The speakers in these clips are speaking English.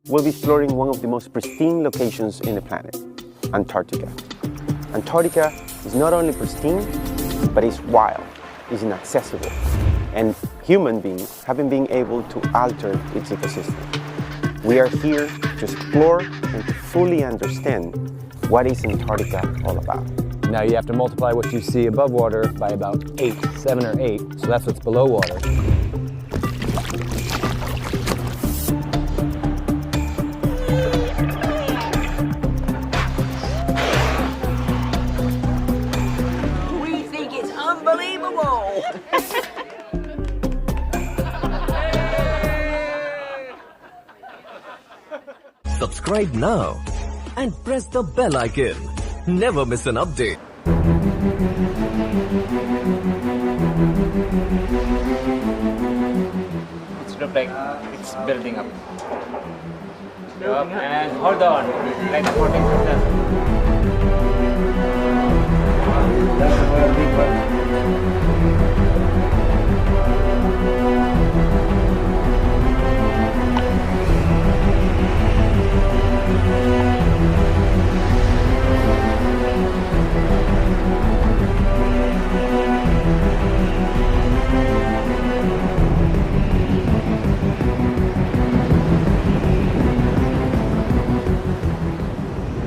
we'll be exploring one of the most pristine locations in the planet, Antarctica. Antarctica is not only pristine, but it's wild, it's inaccessible, and human beings haven't been able to alter its ecosystem. We are here to explore and to fully understand what is Antarctica all about. Now you have to multiply what you see above water by about 7 or 8, so that's what's below water. We think it's unbelievable! Subscribe now and press the bell icon. Never miss an update. It looks like it's building up. And hold on, like 14 seconds. That's a very big one.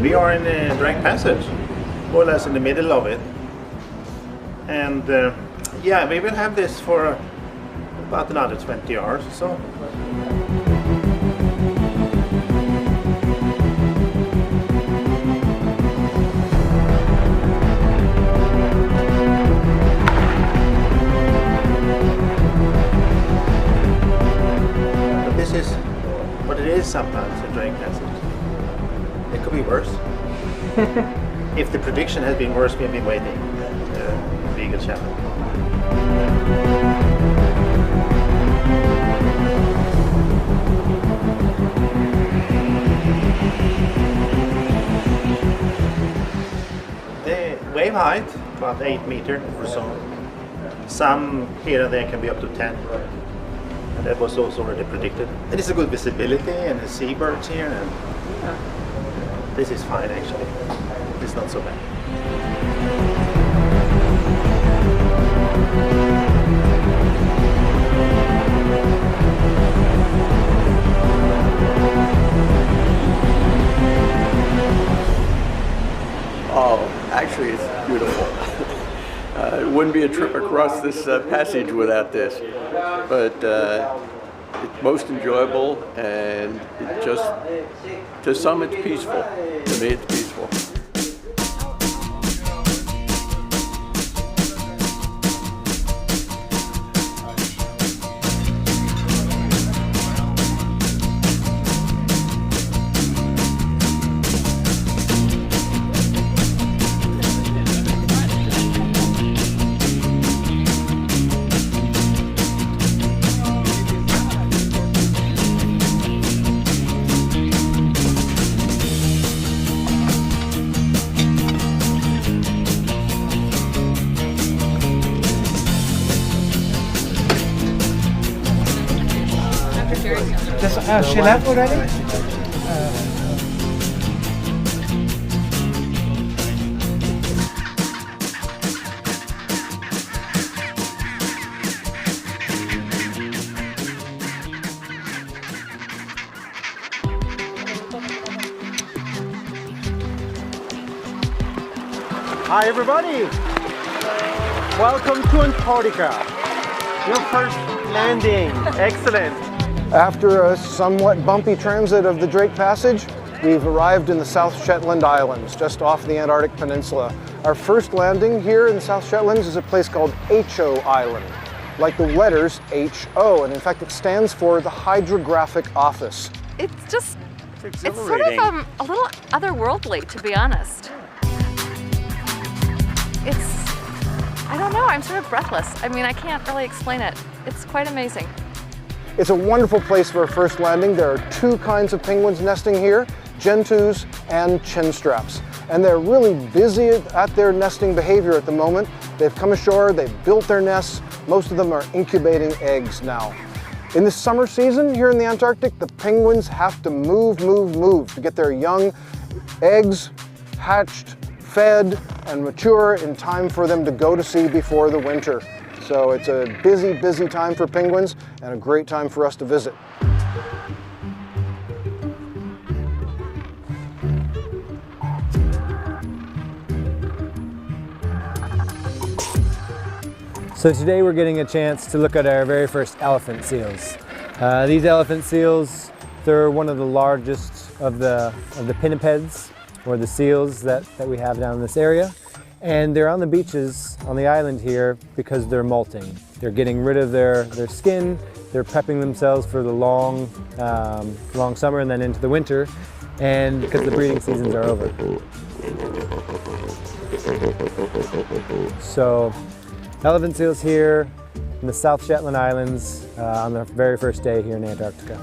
We are in the Drake Passage, more or less in the middle of it. And yeah, we will have this for about another 20 hours or so. But this is what it is sometimes, the Drake Passage. It could be worse. If the prediction had been worse, we've been waiting. Legal channel. The wave height, about 8 meters or so. Some here and there can be up to 10. And that was also already predicted. And it's a good visibility and the seabirds here. And this is fine actually. It's not so bad. Oh, actually it's beautiful. It wouldn't be a trip across this passage without this. But it's most enjoyable, and it just, to some it's peaceful. To me it's peaceful. She left already? Hi everybody! Welcome to Antarctica. Your first landing. Excellent. After a somewhat bumpy transit of the Drake Passage, we've arrived in the South Shetland Islands, just off the Antarctic Peninsula. Our first landing here in the South Shetlands is a place called H.O. Island, like the letters H.O., and in fact it stands for the Hydrographic Office. It's sort of a little otherworldly, to be honest. I don't know, I'm sort of breathless. I mean, I can't really explain it. It's quite amazing. It's a wonderful place for a first landing. There are 2 kinds of penguins nesting here, gentoos and chinstraps. And they're really busy at their nesting behavior at the moment. They've come ashore, they've built their nests. Most of them are incubating eggs now. In the summer season here in the Antarctic, the penguins have to move to get their young eggs hatched, fed, and mature in time for them to go to sea before the winter. So it's a busy time for penguins and a great time for us to visit. So today we're getting a chance to look at our very first elephant seals. These elephant seals, they're one of the largest of the pinnipeds, or the seals that we have down in this area. And they're on the beaches on the island here because they're molting. They're getting rid of their skin, they're prepping themselves for the long summer and then into the winter, and because the breeding seasons are over. So, elephant seals here in the South Shetland Islands on the very first day here in Antarctica.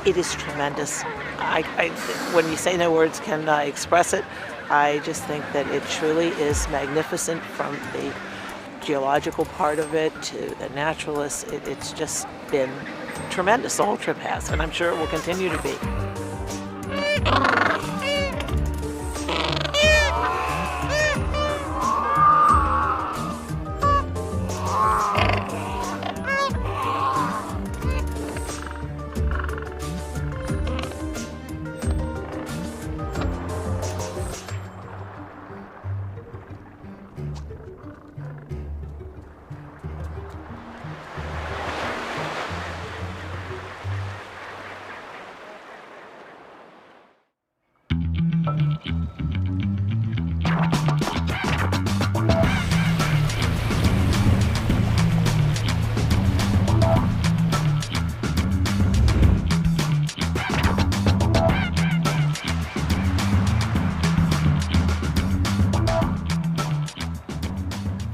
It is tremendous. When you say no words can express it, I just think that it truly is magnificent, from the geological part of it to the naturalists. It's just been tremendous. The whole trip has, and I'm sure it will continue to be.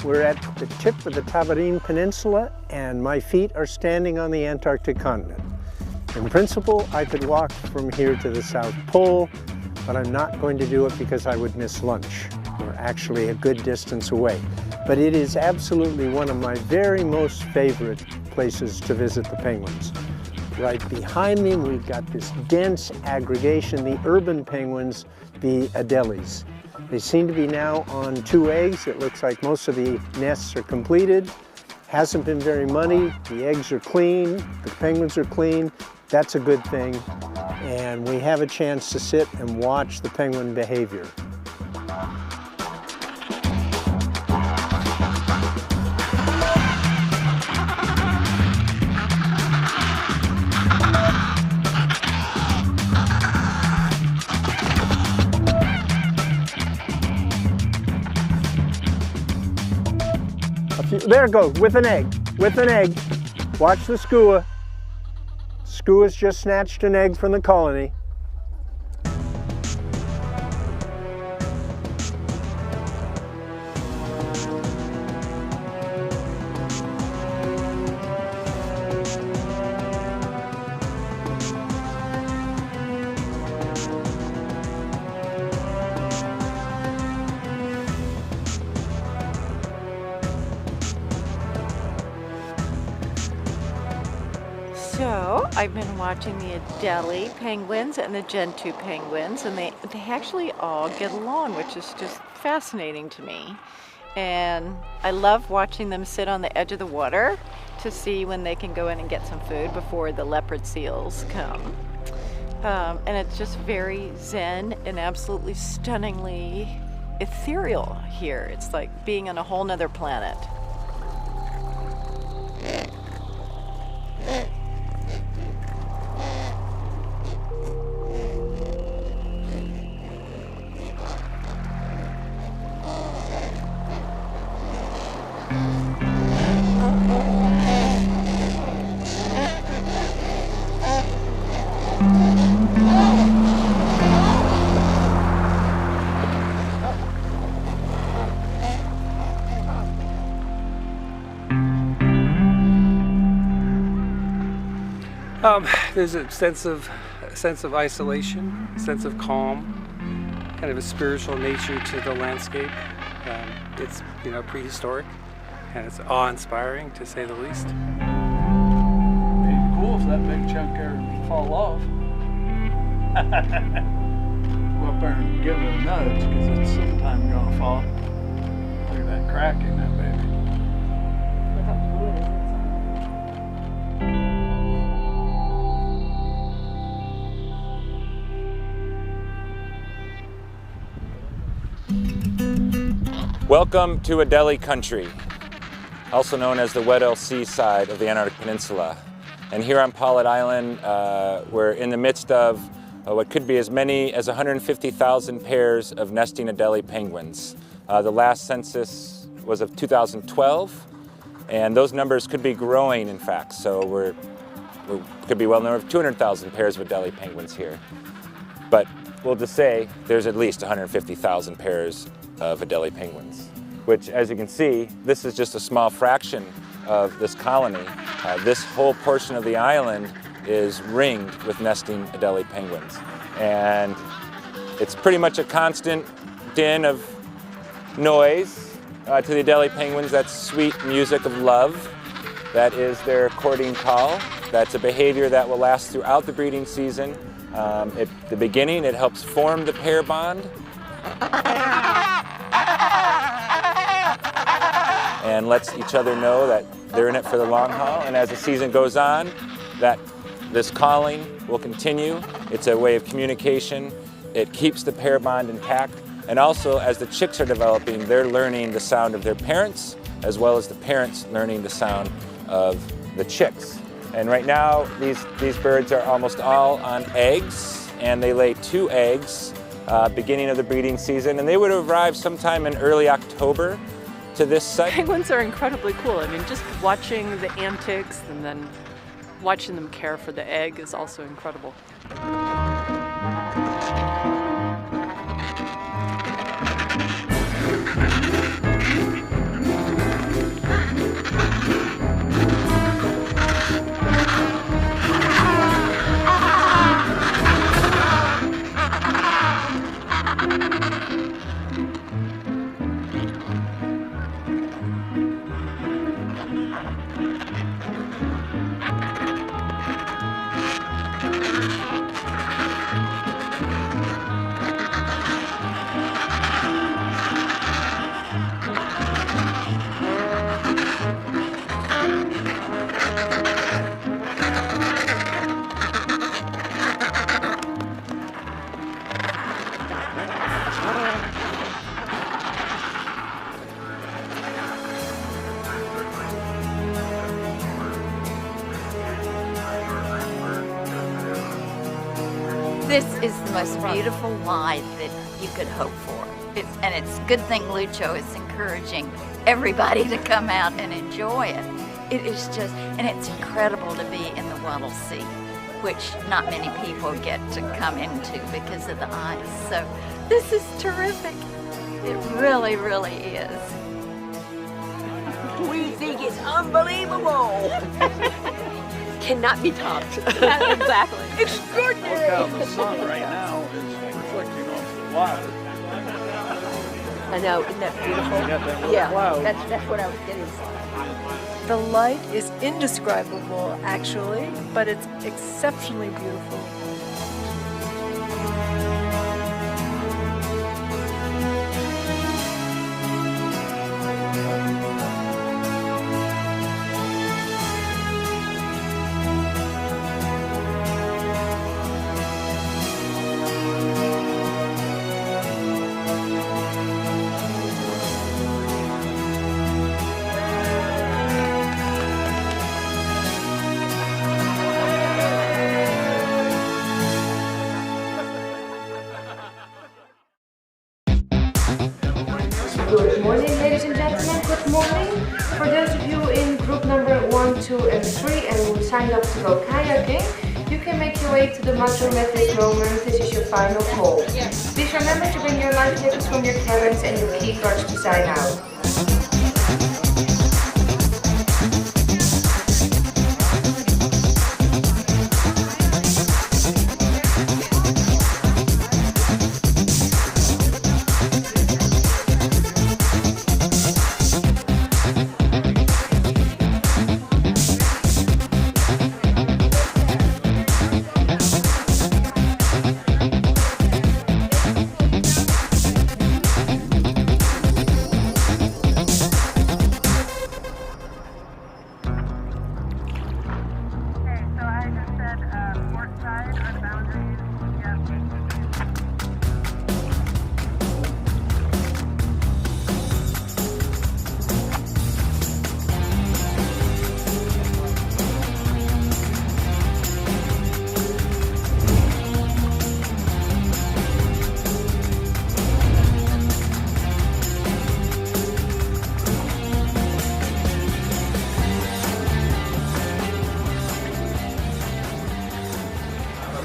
We're at the tip of the Tabarine Peninsula, and my feet are standing on the Antarctic continent. In principle, I could walk from here to the South Pole, but I'm not going to do it because I would miss lunch. We're actually a good distance away. But it is absolutely one of my very most favorite places to visit the penguins. Right behind me, we've got this dense aggregation, the urban penguins, the Adelies. They seem to be now on 2 eggs. It looks like most of the nests are completed. Hasn't been very muddy. The eggs are clean. The penguins are clean. That's a good thing. And we have a chance to sit and watch the penguin behavior. There it goes, with an egg, with an egg. Watch the skua. Skua's just snatched an egg from the colony. So I've been watching the Adelie penguins and the Gentoo penguins, and they actually all get along, which is just fascinating to me. And I love watching them sit on the edge of the water to see when they can go in and get some food before the leopard seals come. And it's just very zen and absolutely stunningly ethereal here. It's like being on a whole nother planet. There's a sense of isolation, a sense of calm, kind of a spiritual nature to the landscape. It's prehistoric, and it's awe-inspiring to say the least. It'd be cool if that big chunk there would fall off. Go up there and give it a nudge, because it's sometime gonna fall. Look at that crack in that baby. Look how blue it is Welcome to Adelie Country, also known as the Weddell Sea side of the Antarctic Peninsula. And here on Paulet Island, we're in the midst of what could be as many as 150,000 pairs of nesting Adelie penguins. The last census was of 2012, and those numbers could be growing, in fact. So we could be well over 200,000 pairs of Adelie penguins here. But we'll just say there's at least 150,000 pairs of Adelie penguins, which, as you can see, this is just a small fraction of this colony. This whole portion of the island is ringed with nesting Adelie penguins. And it's pretty much a constant din of noise to the Adelie penguins. That's sweet music of love. That is their courting call. That's a behavior that will last throughout the breeding season. At the beginning, it helps form the pair bond. And lets each other know that they're in it for the long haul. And as the season goes on, this calling will continue. It's a way of communication. It keeps the pair bond intact. And also, as the chicks are developing, they're learning the sound of their parents, as well as the parents learning the sound of the chicks. And right now, these birds are almost all on eggs, and they lay 2 eggs beginning of the breeding season. And they would arrive sometime in early October to this site. Penguins are incredibly cool. I mean, just watching the antics and then watching them care for the egg is also incredible. This is the most beautiful life that you could hope for. And it's a good thing Lucho is encouraging everybody to come out and enjoy it. It is just, and it's incredible to be in the Weddell Sea, which not many people get to come into because of the ice. So this is terrific. It really, really is. We think it's unbelievable. Cannot be topped. Exactly. Extraordinary. Look how the sun right now is reflecting off the water. I know, isn't that beautiful? You got that little Yeah, cloud. that's what I was getting. The light is indescribable, actually, but it's exceptionally beautiful. Good morning, ladies and gentlemen. Good morning. For those of you in group number 1, 2, and 3 and who signed up to go kayaking, you can make your way to the mudroom at this moment. This is your final call. Please remember to bring your life tickets from your cabins and your key cards to sign out.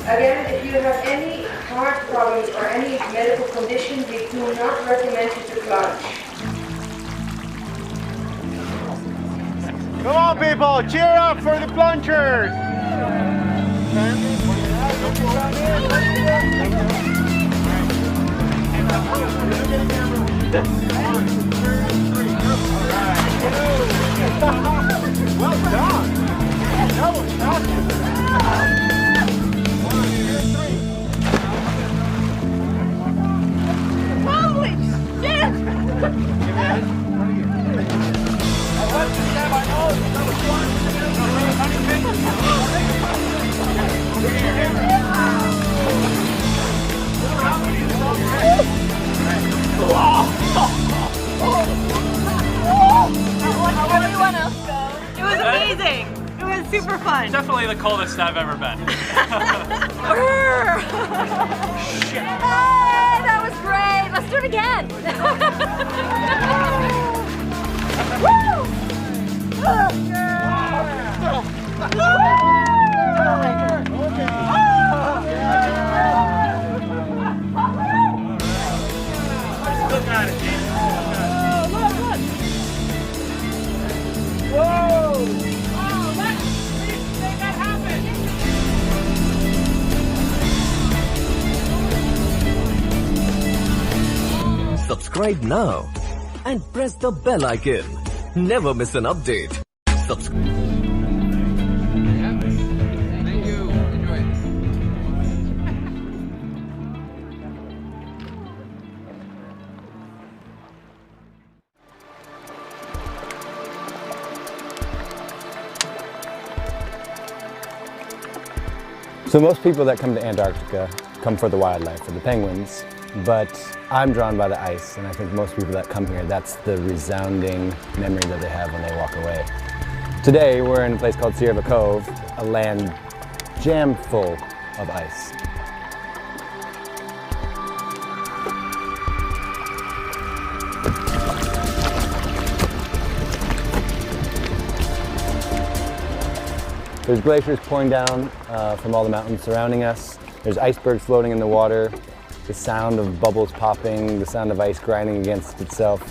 Again, if you have any heart problems or any medical condition, we do not recommend you to plunge. Come on, people, cheer up for the plungers! Well done! That was awesome! Holy shit! Everyone else go. It was amazing. It was super fun. Definitely the coldest I've ever been. Hey, that was great. Let's do it again. Woo! Look at it, Jesus. Look. Whoa! Oh, let's make that happen. Subscribe now and press the bell icon. Never miss an update. Thank you. Enjoy it. So most people that come to Antarctica come for the wildlife, for the penguins, but I'm drawn by the ice, and I think most people that come here, that's the resounding memory that they have when they walk away. Today, we're in a place called Sierra Cove, a land jammed full of ice. There's glaciers pouring down from all the mountains surrounding us. There's icebergs floating in the water. The sound of bubbles popping, the sound of ice grinding against itself.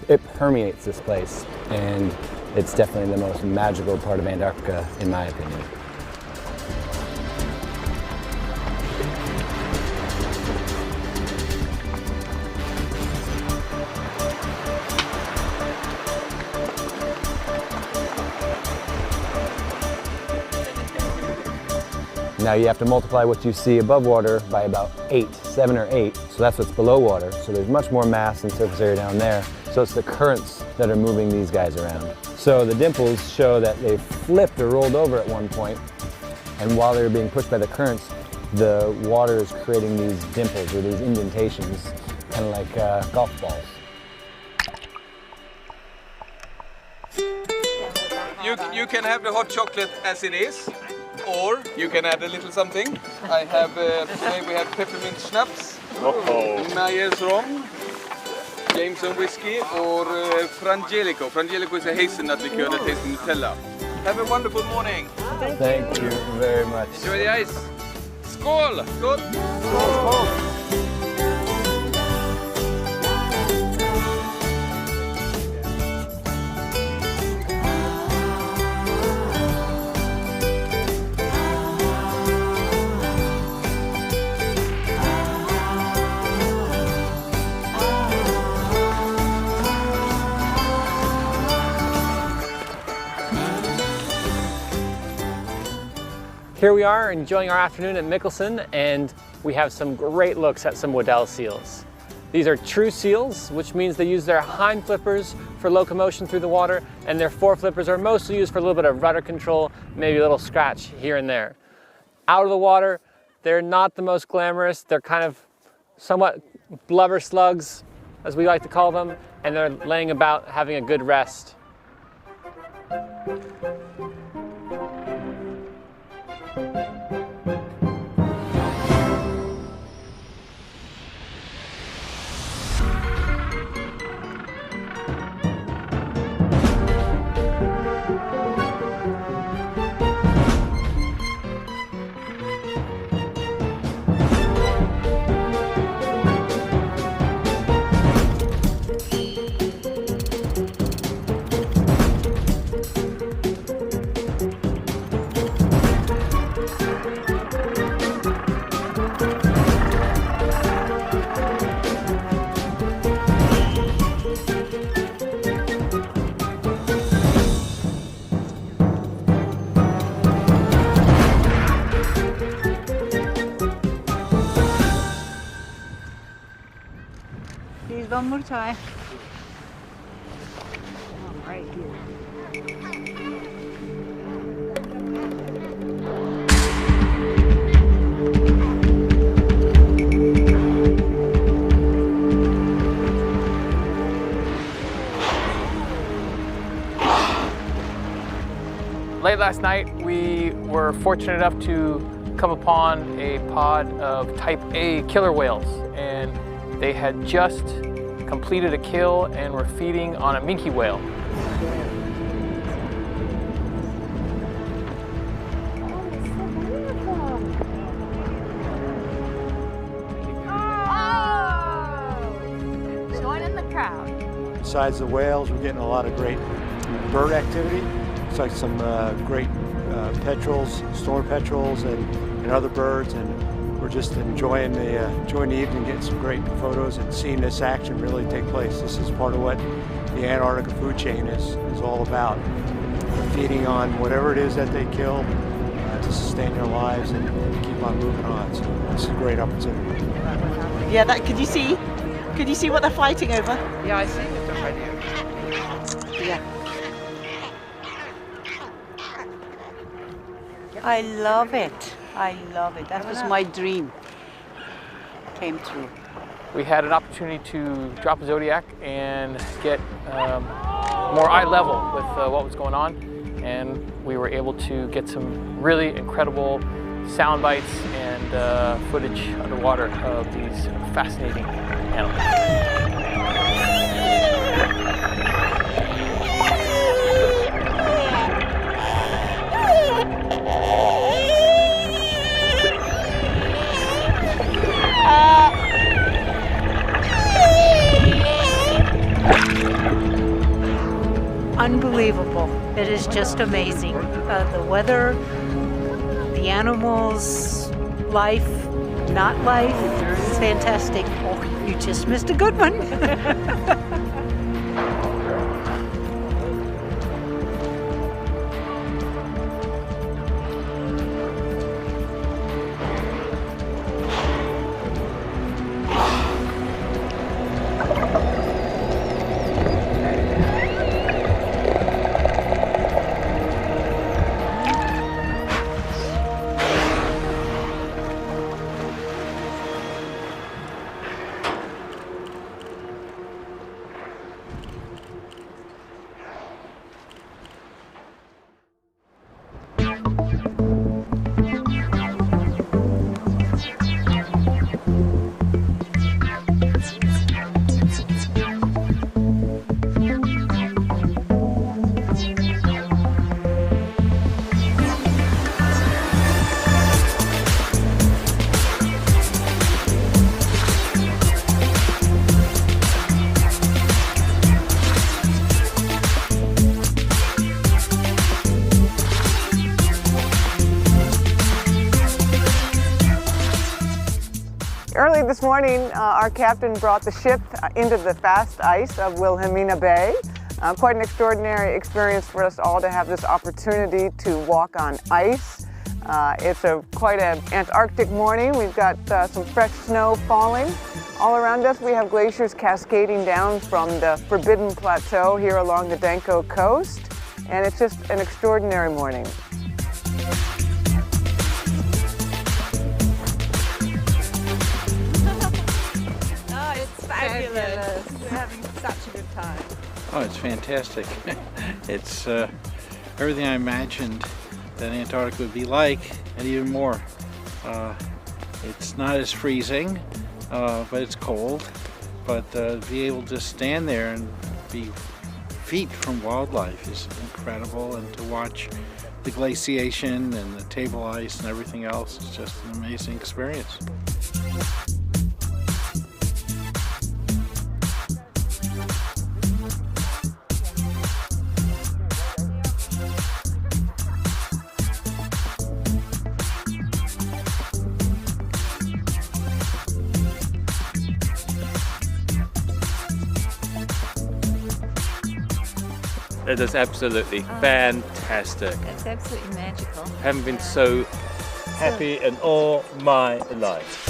It permeates this place, and it's definitely the most magical part of Antarctica, in my opinion. Now you have to multiply what you see above water by about 7 or 8, so that's what's below water. So there's much more mass and surface area down there. So it's the currents that are moving these guys around. So the dimples show that they flipped or rolled over at one point, and while they were being pushed by the currents, the water is creating these dimples or these indentations, kind of like golf balls. You can have the hot chocolate as it is, or you can add a little something. I have, today we have peppermint schnapps, Myers rom, Jameson whiskey, or Frangelico. Frangelico is a hazelnut liqueur that tastes Nutella. Have a wonderful morning. Thank you very much. Enjoy the ice. Skål! Skål! Skål! Here we are enjoying our afternoon at Mikkelsen, and we have some great looks at some Waddell seals. These are true seals, which means they use their hind flippers for locomotion through the water, and their fore flippers are mostly used for a little bit of rudder control, maybe a little scratch here and there. Out of the water, they're not the most glamorous. They're kind of somewhat blubber slugs, as we like to call them, and they're laying about having a good rest. one more time. Right here. Late last night, we were fortunate enough to come upon a pod of type A killer whales, and they had just completed a kill and were feeding on a minke whale. Join in the crowd. Besides the whales, we're getting a lot of great bird activity. It's like some great petrels, storm petrels, and other birds, and we're just enjoying the evening, getting some great photos and seeing this action really take place. This is part of what the Antarctica food chain is all about. They're feeding on whatever it is that they kill to sustain their lives and keep on moving on. So this is a great opportunity. Yeah, could you see what they're fighting over? Yeah, I see what they're fighting over. Yeah. I love it. I love it. That was my dream. Came true. We had an opportunity to drop a Zodiac and get more eye level with what was going on, and we were able to get some really incredible sound bites and footage underwater of these fascinating animals. Unbelievable. It is just amazing. The weather, the animals, life, not life. It's fantastic. Oh, you just missed a good one. Early this morning, our captain brought the ship into the fast ice of Wilhelmina Bay. Quite an extraordinary experience for us all to have this opportunity to walk on ice. It's quite an Antarctic morning. We've got some fresh snow falling. All around us we have glaciers cascading down from the Forbidden Plateau here along the Danko coast. And it's just an extraordinary morning. Fabulous. We're having such a good time. Oh, it's fantastic. It's everything I imagined that Antarctica would be like, and even more. It's not as freezing, but it's cold. But to be able to stand there and be feet from wildlife is incredible, and to watch the glaciation and the table ice and everything else is just an amazing experience. It is absolutely fantastic. It's absolutely magical. Haven't been so happy in all my life.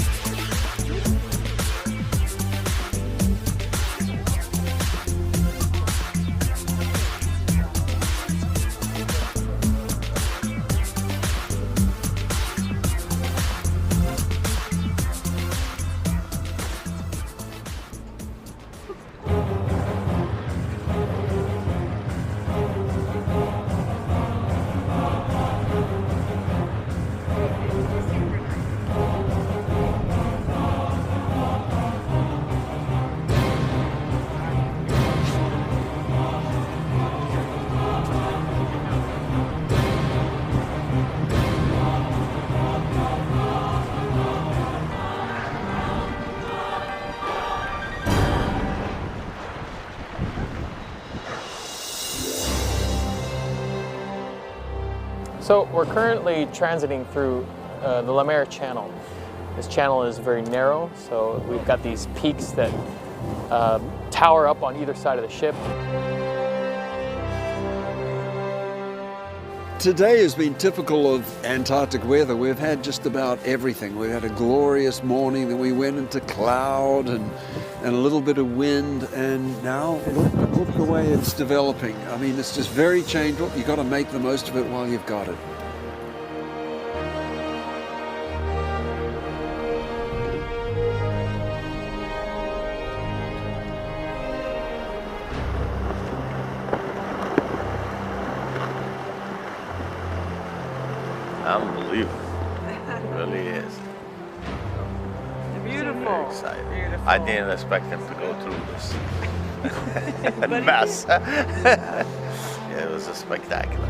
So we're currently transiting through the Lemaire Channel. This channel is very narrow, so we've got these peaks that tower up on either side of the ship. Today has been typical of Antarctic weather. We've had just about everything. We've had a glorious morning, then we went into cloud and a little bit of wind, and now look the way it's developing. I mean, it's just very changeable. You've got to make the most of it while you've got it. Unbelievable. It really is. Beautiful. Very excited. Beautiful. I didn't expect them to go through this mess. Yeah, it was a spectacular.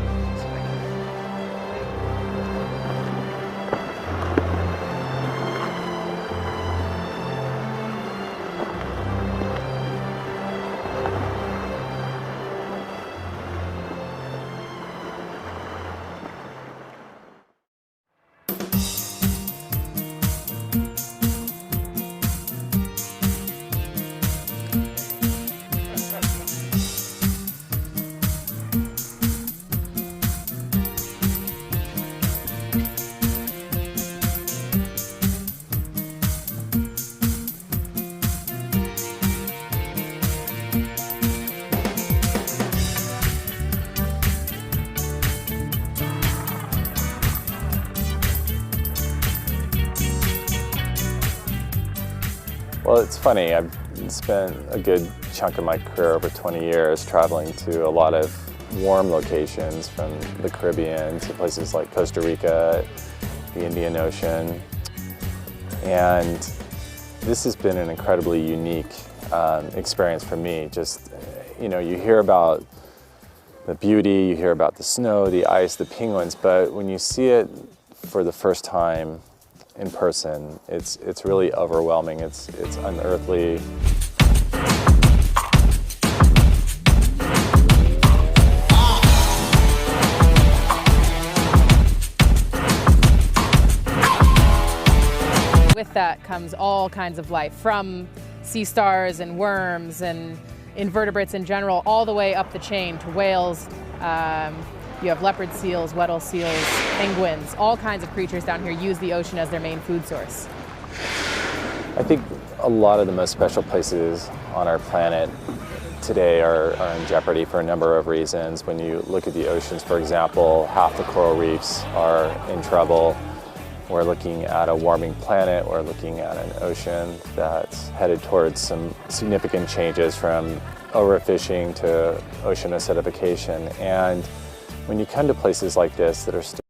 Well, it's funny. I've spent a good chunk of my career, over 20 years, traveling to a lot of warm locations, from the Caribbean to places like Costa Rica, the Indian Ocean. And this has been an incredibly unique experience for me. Just, you know, you hear about the beauty, you hear about the snow, the ice, the penguins, but when you see it for the first time in person, it's really overwhelming. It's unearthly. With that comes all kinds of life, from sea stars and worms and invertebrates in general, all the way up the chain to whales. You have leopard seals, Weddell seals, penguins, all kinds of creatures down here use the ocean as their main food source. I think a lot of the most special places on our planet today are in jeopardy for a number of reasons. When you look at the oceans, for example, half the coral reefs are in trouble. We're looking at a warming planet. We're looking at an ocean that's headed towards some significant changes, from overfishing to ocean acidification. And when you come to places like this that are still